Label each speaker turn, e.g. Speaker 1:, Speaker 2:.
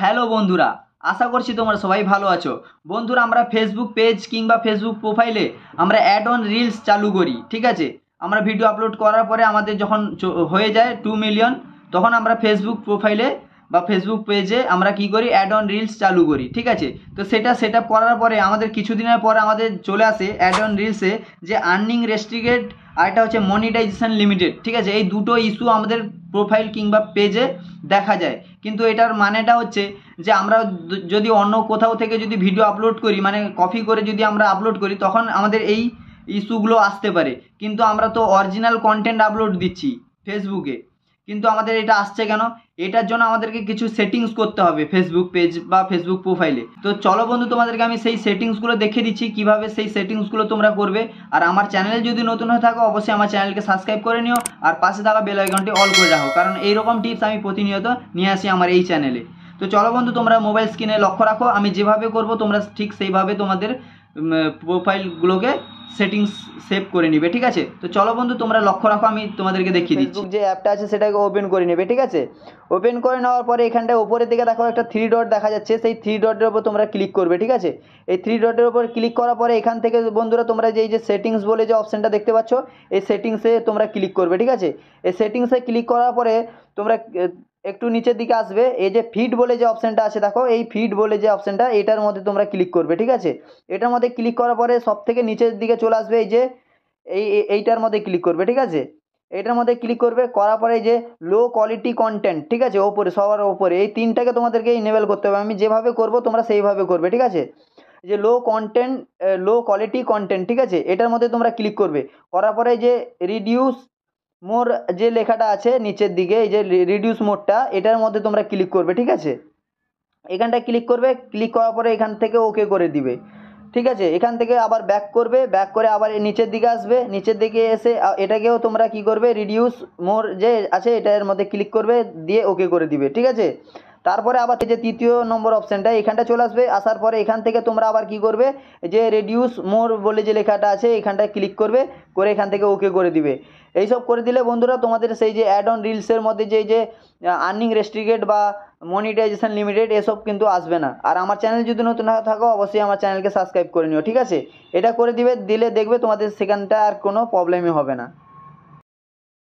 Speaker 1: Hello বন্ধুরা, আশা করছি তোমরা সবাই ভালো আছো। বন্ধুরা, আমরা ফেসবুক পেজ কিংবা ফেসবুক প্রোফাইলে আমরা অ্যাড অন রিলস চালু করি, ঠিক আছে। আমরা ভিডিও আপলোড করার পরে আমাদের যখন হয়ে যায় 2 মিলিয়ন, তখন আমরা ফেসবুক প্রোফাইলে বা ফেসবুক পেজে আমরা কি করি, অ্যাড অন রিলস চালু করি, ঠিক আছে। তো সেটা সেট আপ করার পরে আমাদের কিছুদিনের পর আমাদের চলে আসে অ্যাড অন রিলসে যে আর্নিং রেস্ট্রিক্টেড আর এটা হচ্ছে মনিটাইজেশন লিমিটেড, ঠিক আছে। এই দুটো ইস্যু আমাদের প্রোফাইল কিংবা পেজে দেখা যায়। কিন্তু এটার মানেটা হচ্ছে যে আমরা যদি অন্য কোথাও থেকে যদি ভিডিও আপলোড করি, মানে কপি করে যদি আমরা আপলোড করি, তখন আমাদের এই ইস্যুগুলো আসতে পারে। কিন্তু আমরা তো অরিজিনাল কন্টেন্ট আপলোড দিচ্ছি ফেসবুকে, কিন্তু আমাদের এটা আসছে কেন? এটার জন্য আমাদেরকে কিছু সেটিংস করতে হবে ফেসবুক পেজ বা ফেসবুক প্রোফাইলে। তো চলো বন্ধু, তোমাদেরকে আমি সেই সেটিংসগুলো দেখিয়ে দিচ্ছি কিভাবে সেই সেটিংসগুলো তোমরা করবে। আর আমার চ্যানেলে যদি নতুন হয়ে থাকো, অবশ্যই আমার চ্যানেলকে সাবস্ক্রাইব করে নিও আর পাশে থাকা বেল আইকনটি অল করে রাখো, কারণ এইরকম টিপস আমি প্রতিনিয়ত নিয়ে আসি আমার এই চ্যানেলে। তো চলো বন্ধু, তোমরা মোবাইল স্ক্রিনে লক্ষ্য রাখো, আমি যেভাবে করব তোমরা ঠিক সেইভাবে তোমাদের প্রোফাইলগুলোকে সেটিংস সেভ করে নিবে, ঠিক আছে। তো চলো বন্ধু, তোমরা লক্ষ্য রাখো, আমি তোমাদেরকে দেখিয়ে দিচ্ছি। ফেসবুক যে অ্যাপটা আছে সেটাকে ওপেন করে নেবে, ঠিক আছে। ওপেন করে নেওয়ার পরে এখানটায় উপরের দিকে দেখো একটা 3 ডট দেখা যাচ্ছে, সেই 3 ডটের উপর তোমরা ক্লিক করবে, ঠিক আছে। এই 3 ডটের উপর ক্লিক করার পরে এখান থেকে বন্ধুরা তোমরা যে এই যে সেটিংস বলে যে অপশানটা দেখতে পাচ্ছ, এই সেটিংসে তোমরা ক্লিক করবে, ঠিক আছে। এই সেটিংসে ক্লিক করার পরে তোমরা একটু নিচের দিকে আসবে, এই যে ফিড বলে যে অপশানটা আছে দেখো, এই ফিড বলে যে অপশানটা, এটার মধ্যে তোমরা ক্লিক করবে, ঠিক আছে। এটার মধ্যে ক্লিক করার পরে সব থেকে নিচের দিকে চলে আসবে এই যে এইটার মধ্যে ক্লিক করবে, ঠিক আছে। এটার মধ্যে ক্লিক করবে, করার পরে যে লো কোয়ালিটি কন্টেন্ট, ঠিক আছে, ওপরে সবার ওপরে এই তিনটাকে তোমাদেরকে ইনেবল করতে হবে। আমি যেভাবে করব তোমরা সেইভাবে করবে, ঠিক আছে। যে লো কোয়ালিটি কন্টেন্ট, ঠিক আছে, এটার মধ্যে তোমরা ক্লিক করবে। করার পরে যে রিডিউস মোর যে লেখাটা আছে নিচের দিকে, এই যে রিডিউস মোরটা, এটার মধ্যে তোমরা ক্লিক করবে, ঠিক আছে। এখানটায় ক্লিক করবে, ক্লিক করার পরে এখান থেকে ওকে করে দিবে, ঠিক আছে। এখান থেকে আবার ব্যাক করবে, ব্যাক করে আবার নিচের দিকে আসবে, নিচের দিকে এসে এটাকেও তোমরা কি করবে, রিডিউস মোর যে আছে এটার মধ্যে ক্লিক করবে, দিয়ে ওকে করে দিবে, ঠিক আছে। তারপরে আবার এই যে 3য় নম্বর অপশানটা এখানটা চলে আসবে, আসার পরে এখান থেকে তোমরা আবার কি করবে, যে রিডিউস মোর বলে যে লেখাটা আছে এখানটায় ক্লিক করবে, করে এখান থেকে ওকে করে দিবে। এইসব করে দিলে বন্ধুরা তোমাদের সেই যে অ্যাড অন রিলসের মধ্যে যে আর্নিং রেস্ট্রিক্টেড বা মনিটাইজেশন লিমিটেড এসব কিন্তু আসবে না। আর আমার চ্যানেল যদি নতুন থাকো, অবশ্যই আমার চ্যানেলকে সাবস্ক্রাইব করে নিও, ঠিক আছে। এটা করে দিলে দেখবে তোমাদের সেখানটা আর কোনো প্রবলেমই হবে না।